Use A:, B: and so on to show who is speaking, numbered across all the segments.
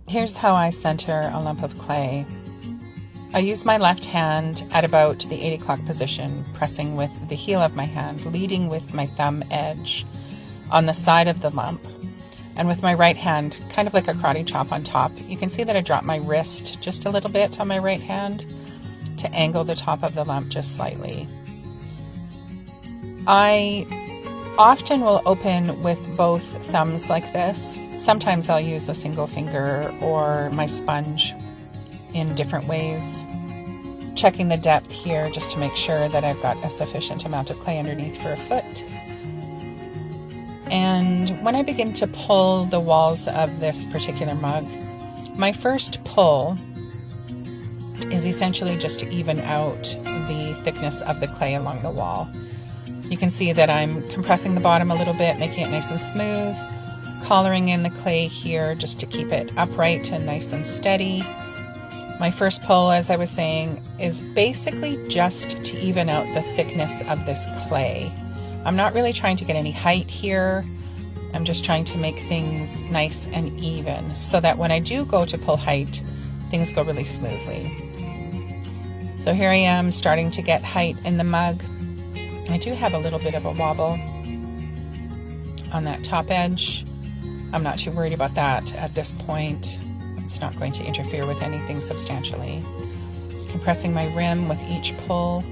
A: Here's how I center a lump of clay. I use my left hand at about the 8 o'clock position, pressing with the heel of my hand, leading with my thumb edge on the side of the lump, and with my right hand, kind of like a karate chop on top. You can see that I drop my wrist just a little bit on my right hand to angle the top of the lump just slightly. I often will open with both thumbs like this. Sometimes I'll use a single finger or my sponge in different ways, checking the depth here just to make sure that I've got a sufficient amount of clay underneath for a foot. And when I begin to pull the walls of this particular mug, my first pull is essentially just to even out the thickness of the clay along the wall. You can see that I'm compressing the bottom a little bit, making it nice and smooth, collaring in the clay here just to keep it upright and nice and steady. My first pull, as I was saying, is basically just to even out the thickness of this clay. I'm not really trying to get any height here. I'm just trying to make things nice and even so that when I do go to pull height, things go really smoothly. So here I am starting to get height in the mug. I do have a little bit of a wobble on that top edge. I'm not too worried about that at this point. It's not going to interfere with anything substantially. Compressing my rim with each pull,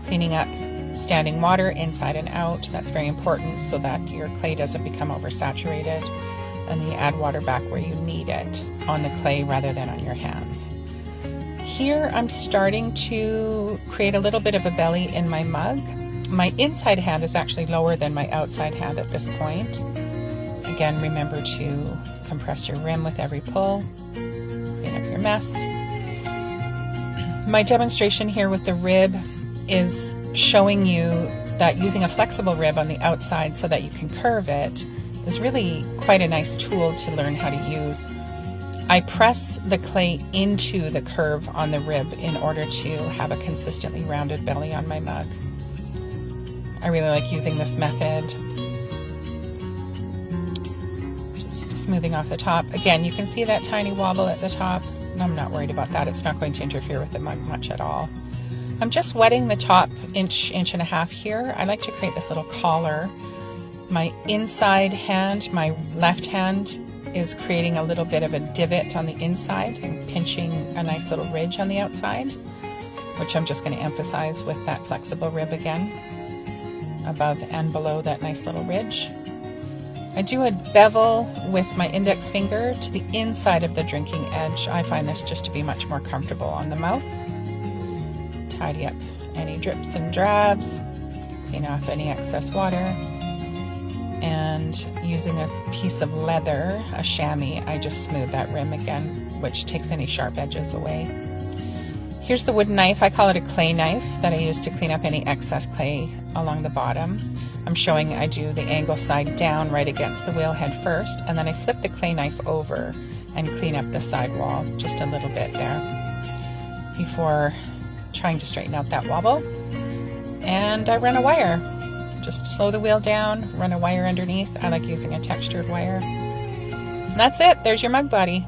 A: cleaning up standing water inside and out. That's very important so that your clay doesn't become oversaturated, and you add water back where you need it on the clay rather than on your hands. Here I'm starting to create a little bit of a belly in my mug. My inside hand is actually lower than my outside hand at this point. Again, remember to compress your rim with every pull, clean up your mess. My demonstration here with the rib is showing you that using a flexible rib on the outside so that you can curve it is really quite a nice tool to learn how to use. I press the clay into the curve on the rib in order to have a consistently rounded belly on my mug. I really like using this method. Smoothing off the top. Again, you can see that tiny wobble at the top. I'm not worried about that. It's not going to interfere with the mug much at all. I'm just wetting the top inch and a half here. I like to create this little collar. My inside hand, my left hand, is creating a little bit of a divot on the inside and pinching a nice little ridge on the outside, which I'm just going to emphasize with that flexible rib again, above and below that nice little ridge. I do a bevel with my index finger to the inside of the drinking edge. I find this just to be much more comfortable on the mouth. Tidy up any drips and drabs, clean off any excess water, and using a piece of leather, a chamois, I just smooth that rim again, which takes any sharp edges away. Here's the wooden knife. I call it a clay knife that I use to clean up any excess clay along the bottom. I'm showing I do the angle side down right against the wheel head first, and then I flip the clay knife over and clean up the side wall just a little bit there before trying to straighten out that wobble. And I run a wire. Just slow the wheel down, run a wire underneath. I like using a textured wire. And that's it. There's your mug body.